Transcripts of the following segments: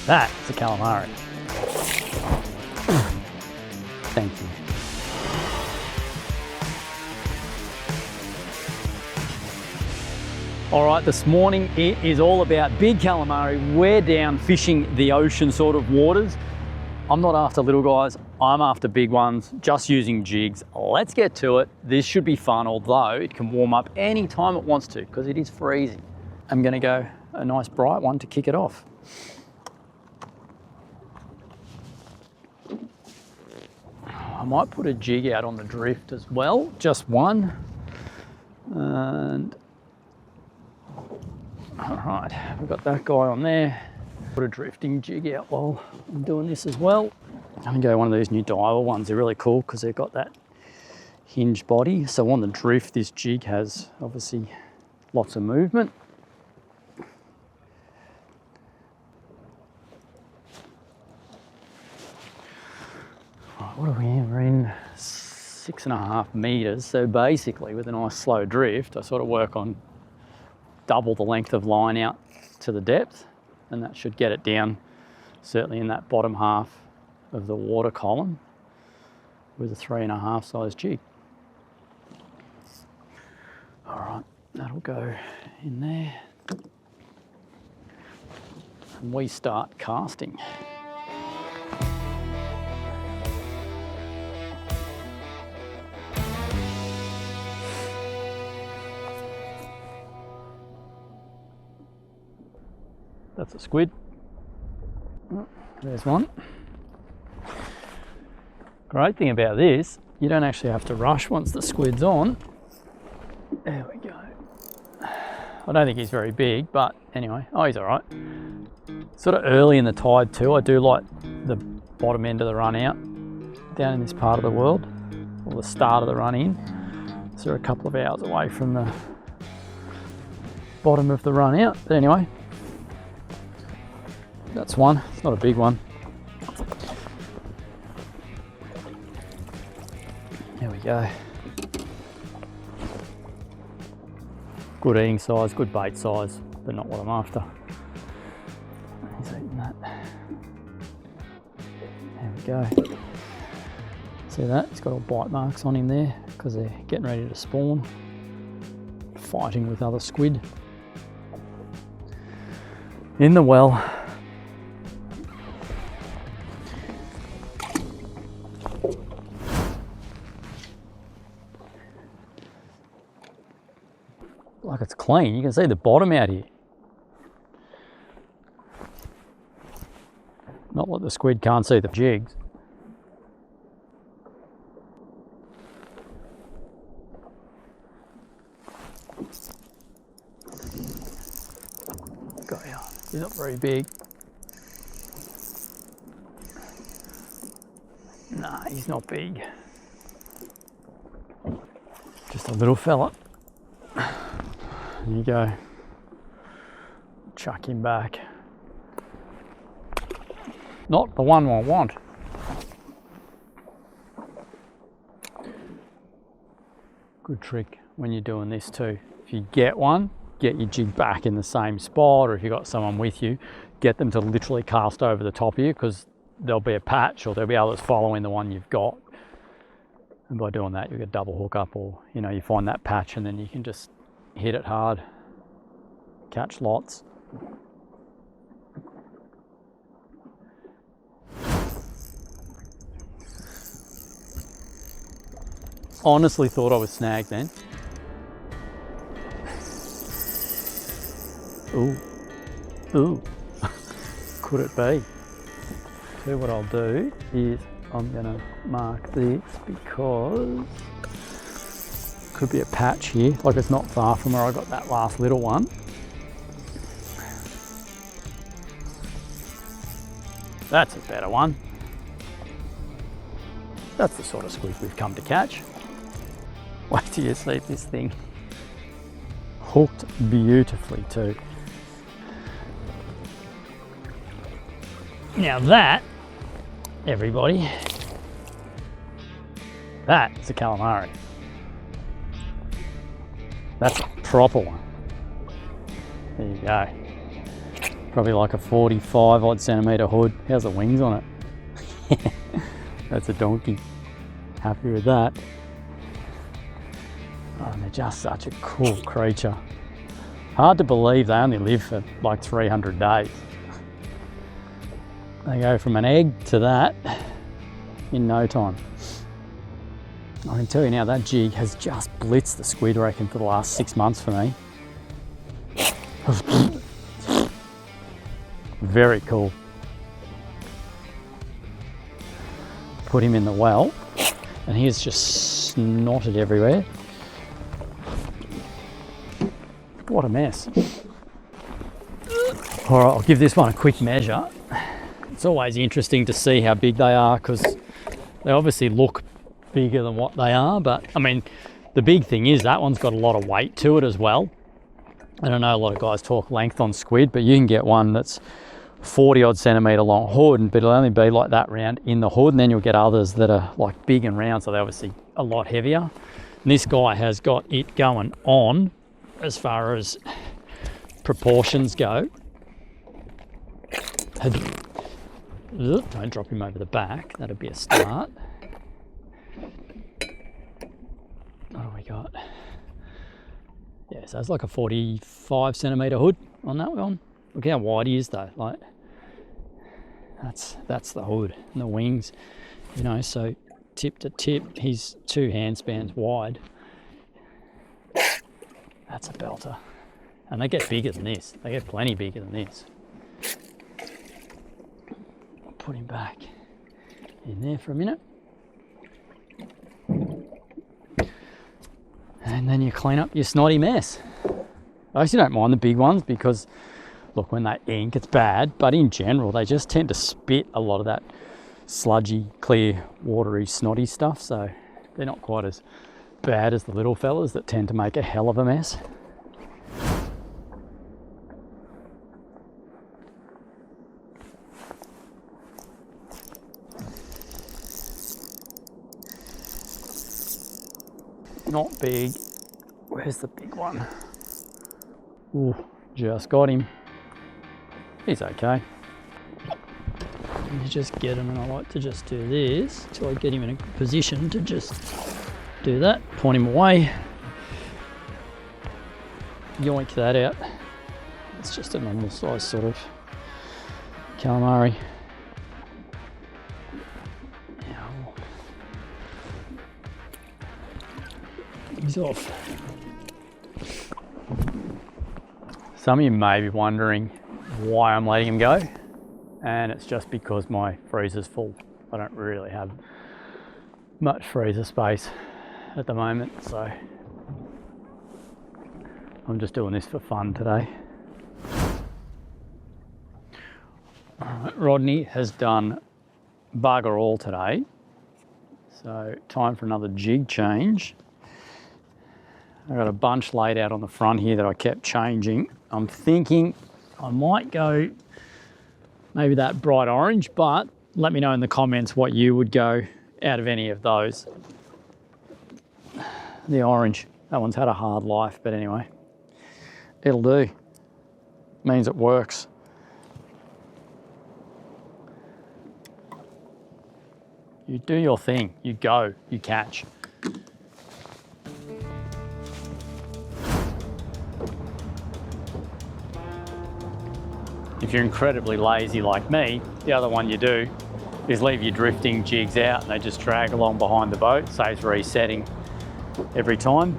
That's a calamari. Thank you. All right, this morning it is all about big calamari. We're down fishing the ocean sort of waters. I'm not after little guys, I'm after big ones, just using jigs. Let's get to it. This should be fun, although it can warm up any time it wants to because it is freezing. I'm gonna go a nice bright one to kick it off. I might put a jig out on the drift as well, just one. And all right, we've got that guy on there. Put a drifting jig out while I'm doing this as well. I'm gonna go one of these new diver ones. They're really cool because they've got that hinged body. So on the drift, this jig has obviously lots of movement. Right, what are we in? We're in 6.5 meters. So basically with a nice slow drift, I sort of work on double the length of line out to the depth, and that should get it down certainly in that bottom half of the water column with a 3.5 size jig. All right, that'll go in there. And we start casting. That's a squid. There's one. Great thing about this, you don't actually have to rush once the squid's on. There we go. I don't think he's very big, but anyway, oh, he's all right. Sort of early in the tide too. I do like the bottom end of the run out down in this part of the world, or the start of the run in. So we're a couple of hours away from the bottom of the run out. But anyway, that's one. It's not a big one. There we go. Good eating size, good bait size, but not what I'm after. He's eating that. There we go. See that? He's got all bite marks on him there because they're getting ready to spawn. Fighting with other squid. In the well. Like it's clean, you can see the bottom out here. Not like the squid can't see the jigs. Got ya. He's not very big. Nah, he's not big. Just a little fella. There you go. Chuck him back. Not the one I want. Good trick when you're doing this too. If you get one, get your jig back in the same spot, or if you've got someone with you, get them to literally cast over the top of you, because there'll be a patch or there'll be others following the one you've got. And by doing that, you get double hook up, or you find that patch and then you can just hit it hard, catch lots. Honestly thought I was snagged then. Ooh, ooh, could it be? So what I'll do is I'm gonna mark this because could be a patch here, like it's not far from where I got that last little one. That's a better one. That's the sort of squid we've come to catch. Wait till you see this thing. Hooked beautifully too. Now that, everybody, that's a calamari. That's a proper one. There you go. Probably like a 45 odd centimetre hood. How's the wings on it? That's a donkey. Happy with that. Oh, and they're just such a cool creature. Hard to believe they only live for like 300 days. They go from an egg to that in no time. I can tell you now, that jig has just blitzed the squid, I reckon, for the last 6 months for me. Very cool. Put him in the well, and he is just snotted everywhere. What a mess. All right, I'll give this one a quick measure. It's always interesting to see how big they are because they obviously look bigger than what they are, but I mean, the big thing is that one's got a lot of weight to it as well. I don't know, a lot of guys talk length on squid, but you can get one that's 40 odd centimetre long hood, but it'll only be like that round in the hood, and then you'll get others that are like big and round, so they're obviously a lot heavier. And this guy has got it going on as far as proportions go. Don't drop him over the back, that'd be a start. What do we got? Yeah, so it's like a 45 centimetre hood on that one. Look how wide he is though, like that's the hood and the wings, you know, so tip to tip, he's 2 hand spans wide. That's a belter. And they get bigger than this. They get plenty bigger than this. I'll put him back in there for a minute. And then you clean up your snotty mess. I actually don't mind the big ones because, look, when they ink, it's bad, but in general, they just tend to spit a lot of that sludgy, clear, watery, snotty stuff, so they're not quite as bad as the little fellas that tend to make a hell of a mess. Not big. Where's the big one? Ooh, just got him. He's okay. You just get him, and I like to just do this till I get him in a position to just do that. Point him away. Yoink that out. It's just a normal size sort of calamari. He's off. Some of you may be wondering why I'm letting him go, and it's just because my freezer's full. I don't really have much freezer space at the moment, so I'm just doing this for fun today. Alright, Rodney has done bugger all today, so time for another jig change. I've got a bunch laid out on the front here that I kept changing. I'm thinking I might go maybe that bright orange, but let me know in the comments what you would go out of any of those. The orange, that one's had a hard life, but anyway, it'll do. Means it works. You do your thing, you go, you catch. If you're incredibly lazy like me, the other one you do is leave your drifting jigs out and they just drag along behind the boat, saves resetting every time.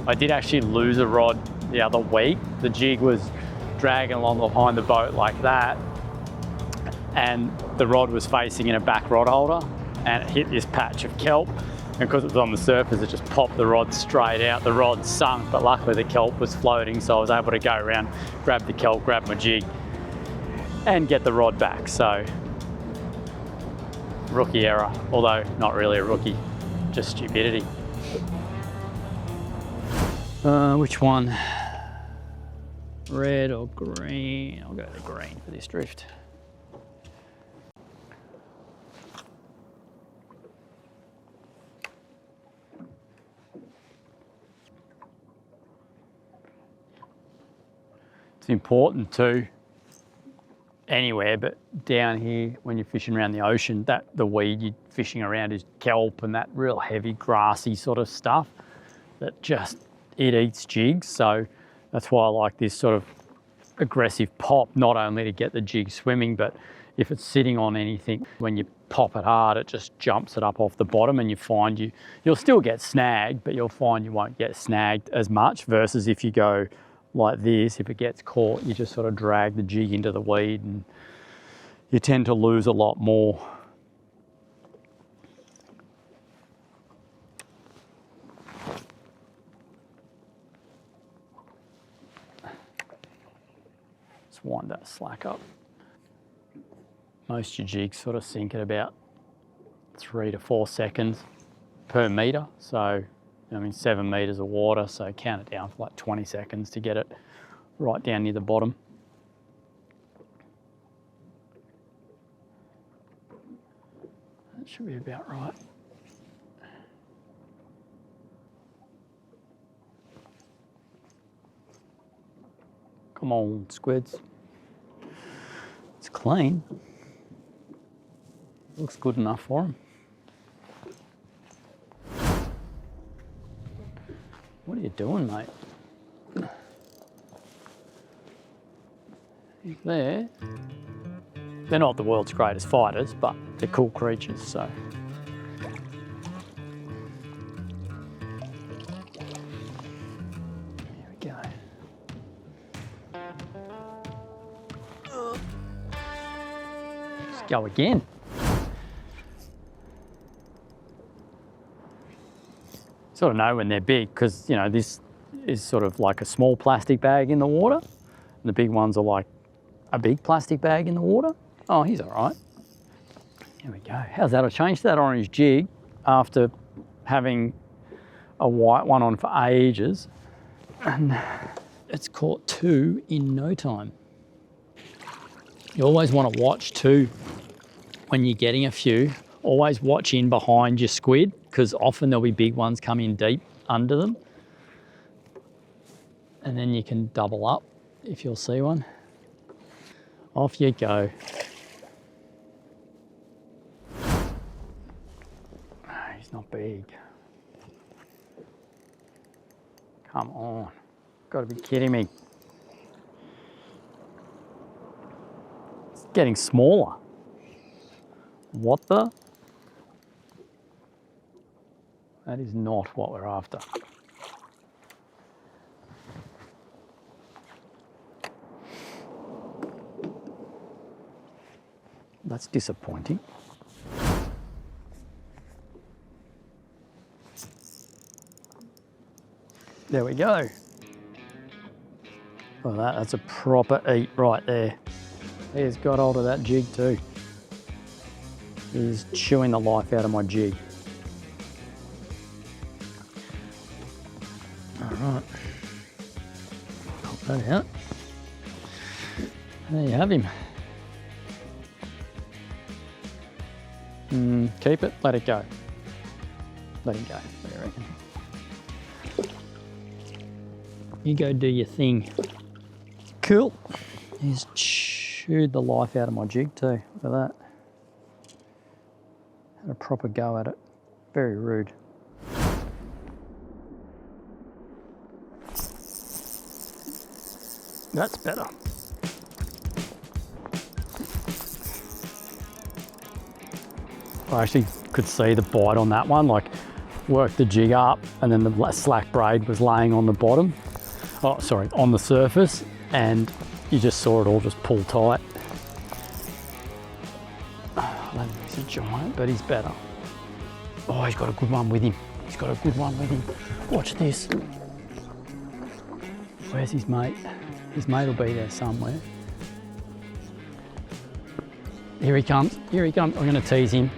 I did actually lose a rod the other week. The jig was dragging along behind the boat like that, and the rod was facing in a back rod holder, and it hit this patch of kelp, and because it was on the surface, it just popped the rod straight out. The rod sunk, but luckily the kelp was floating, so I was able to go around, grab the kelp, grab my jig, and get the rod back. So, rookie error, although not really a rookie, just stupidity. Which one? Red or green? I'll go to green for this drift. It's important too, anywhere, but down here when you're fishing around the ocean, that the weed you're fishing around is kelp and that real heavy grassy sort of stuff that just, it eats jigs. So that's why I like this sort of aggressive pop, not only to get the jig swimming, but if it's sitting on anything, when you pop it hard, it just jumps it up off the bottom, and you find you'll still get snagged, but you'll find you won't get snagged as much, versus if you go like this, if it gets caught, you just sort of drag the jig into the weed and you tend to lose a lot more. Let's wind that slack up. Most of your jigs sort of sink at about 3 to 4 seconds per metre. So, I mean, 7 metres of water, so count it down for like 20 seconds to get it right down near the bottom. That should be about right. Come on, squids. It's clean. Looks good enough for them. What are you doing, mate? They're not the world's greatest fighters, but they're cool creatures, so. Here we go. Let's go again. Sort of know when they're big because, you know, this is sort of like a small plastic bag in the water. And the big ones are like a big plastic bag in the water. Oh, he's all right. Here we go. How's that? I changed that orange jig after having a white one on for ages, and it's caught 2 in no time. You always want to watch too when you're getting a few. Always watch in behind your squid, because often there'll be big ones come in deep under them. And then you can double up if you'll see one. Off you go. He's not big. Come on. Gotta be kidding me. It's getting smaller. What the? That is not what we're after. That's disappointing. There we go. Well, that's a proper eat right there. He's got hold of that jig too. He's chewing the life out of my jig. All right, pop that out. There you have him. Keep it, let it go. Let him go, what do you reckon? You go do your thing. Cool. He's chewed the life out of my jig too, look at that. Had a proper go at it. Very rude. That's better. I actually could see the bite on that one, like worked the jig up and then the slack braid was laying on the bottom. Oh, sorry, on the surface, and you just saw it all just pull tight. I don't think he's a giant, but he's better. Oh, he's got a good one with him. He's got a good one with him. Watch this. Where's his mate? His mate will be there somewhere. Here he comes, here he comes. I'm gonna tease him.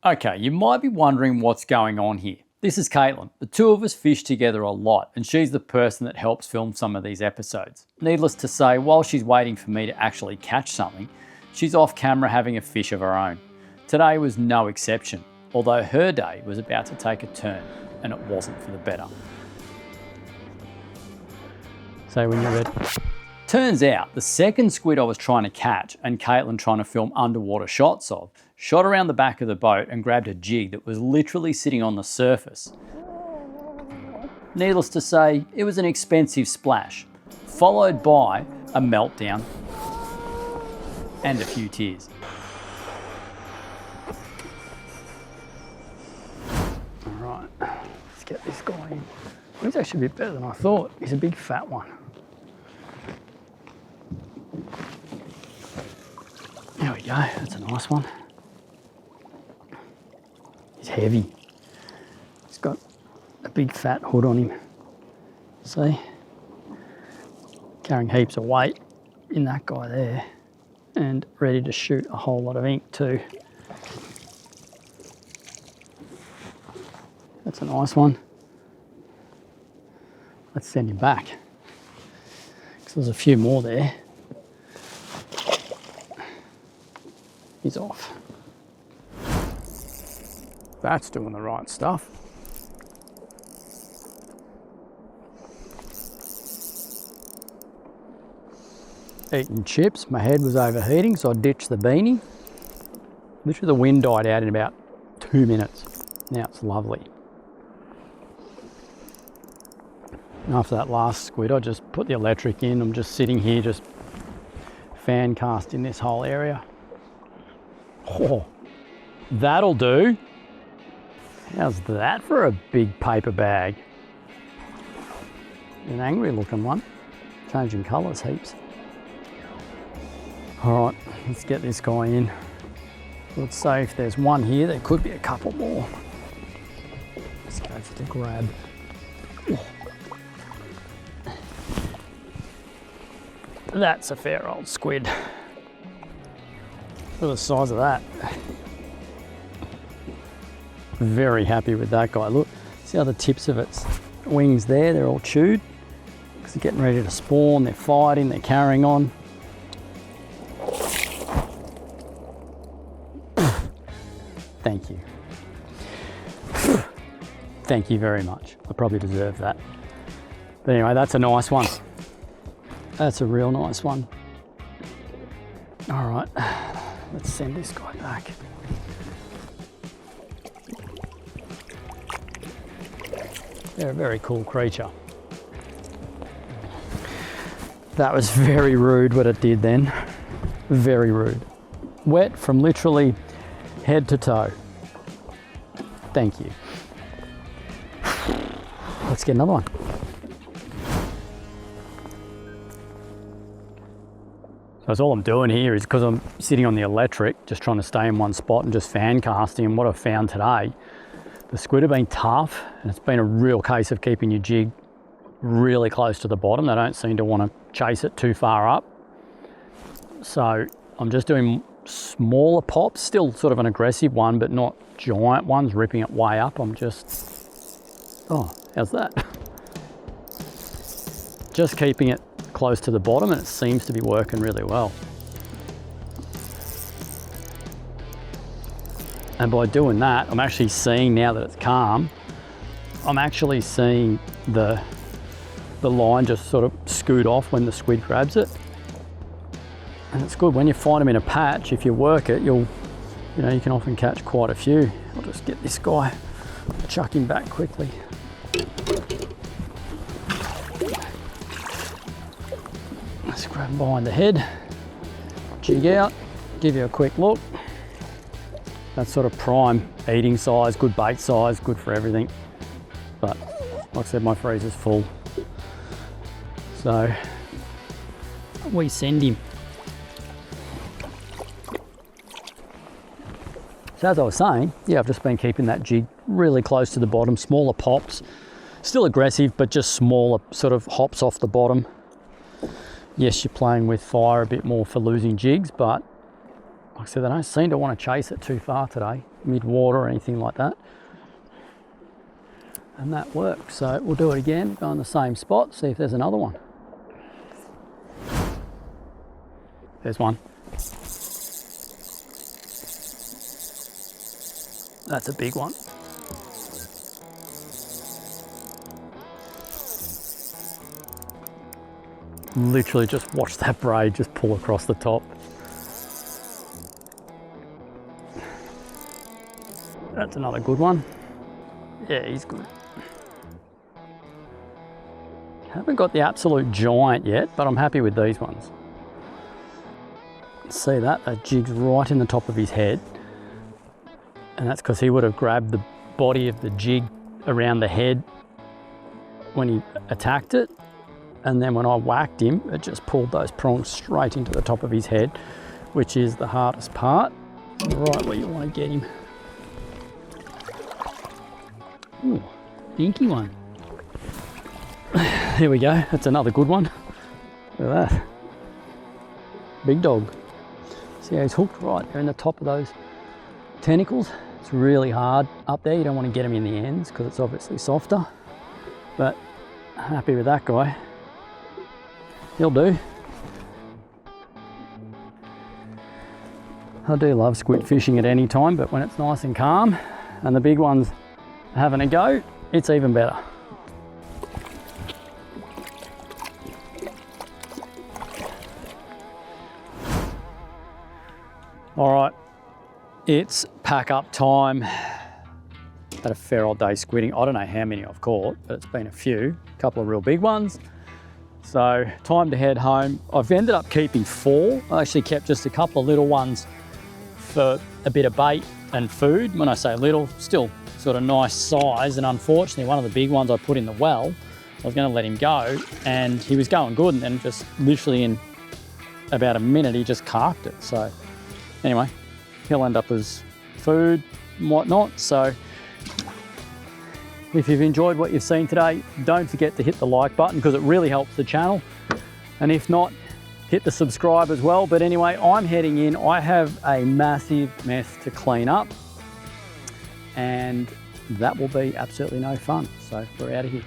Okay, you might be wondering what's going on here. This is Caitlin. The two of us fish together a lot, and she's the person that helps film some of these episodes. Needless to say, while she's waiting for me to actually catch something, she's off camera having a fish of her own. Today was no exception, although her day was about to take a turn, and it wasn't for the better. Say when you're ready. Turns out the second squid I was trying to catch and Caitlin trying to film underwater shots of, shot around the back of the boat and grabbed a jig that was literally sitting on the surface. Needless to say, it was an expensive splash, followed by a meltdown and a few tears. All right, let's get this guy in. He's actually a bit better than I thought. He's a big fat one. There we go, that's a nice one. He's heavy. He's got a big fat hood on him. See? Carrying heaps of weight in that guy there and ready to shoot a whole lot of ink too. That's a nice one. Let's send him back. Because there's a few more there. He's off. That's doing the right stuff. Eating chips, my head was overheating, so I ditched the beanie. Literally the wind died out in about 2 minutes. Now it's lovely. And after that last squid, I just put the electric in. I'm just sitting here, just fan casting this whole area. Oh, that'll do. How's that for a big paper bag? An angry looking one. Changing colours heaps. All right, let's get this guy in. Let's say if there's one here, there could be a couple more. Let's go for the grab. That's a fair old squid. Look at the size of that. Very happy with that guy. Look, see how the tips of its wings there, they're all chewed. Because they're getting ready to spawn, they're fighting, they're carrying on. Thank you. Thank you very much. I probably deserve that. But anyway, that's a nice one. That's a real nice one. All right. Let's send this guy back. They're a very cool creature. That was very rude what it did then. Very rude. Wet from literally head to toe. Thank you. Let's get another one. That's all I'm doing here is because I'm sitting on the electric, just trying to stay in one spot and just fan casting. And what I've found today, the squid have been tough and it's been a real case of keeping your jig really close to the bottom. They don't seem to want to chase it too far up. So I'm just doing smaller pops, still sort of an aggressive one, but not giant ones, ripping it way up. I'm just, oh, how's that? Just keeping it close to the bottom and it seems to be working really well. And by doing that, I'm actually seeing now that it's calm, I'm actually seeing the line just sort of scoot off when the squid grabs it. And it's good when you find them in a patch, if you work it, you can often catch quite a few. I'll just get this guy, chuck him back quickly. Let's grab him behind the head, jig out, give you a quick look. That's sort of prime eating size, good bait size, good for everything. But like I said, my freezer's full. So we send him. So as I was saying, yeah, I've just been keeping that jig really close to the bottom, smaller pops, still aggressive, but just smaller sort of hops off the bottom. Yes, you're playing with fire a bit more for losing jigs, but like I said, they don't seem to want to chase it too far today, mid-water or anything like that. And that works. So we'll do it again, go in the same spot, see if there's another one. There's one. That's a big one. literally just watch that braid just pull across the top. That's another good one. Yeah, he's good. Haven't got the absolute giant yet, but I'm happy with these ones. See that? That jig's right in the top of his head. And that's because he would have grabbed the body of the jig around the head when he attacked it. And then when I whacked him, it just pulled those prongs straight into the top of his head, which is the hardest part. Right where you want to get him. Ooh, dinky one. There we go, that's another good one. Look at that. Big dog. See how he's hooked right there in the top of those tentacles. It's really hard up there. You don't want to get him in the ends because it's obviously softer. But happy with that guy. He'll do. I do love squid fishing at any time, but when it's nice and calm and the big ones are having a go, it's even better. All right, it's pack up time. Had a fair old day squidding. I don't know how many I've caught, but it's been a few, a couple of real big ones. So time to head home. I've ended up keeping 4. I actually kept just a couple of little ones for a bit of bait and food. When I say little, still sort of nice size. And unfortunately, one of the big ones I put in the well, I was gonna let him go and he was going good, and then just literally in about a minute, he just carked it. So anyway, he'll end up as food and whatnot. So if you've enjoyed what you've seen today, don't forget to hit the like button because it really helps the channel. And if not, hit the subscribe as well. But anyway, I'm heading in. I have a massive mess to clean up and that will be absolutely no fun. So we're out of here.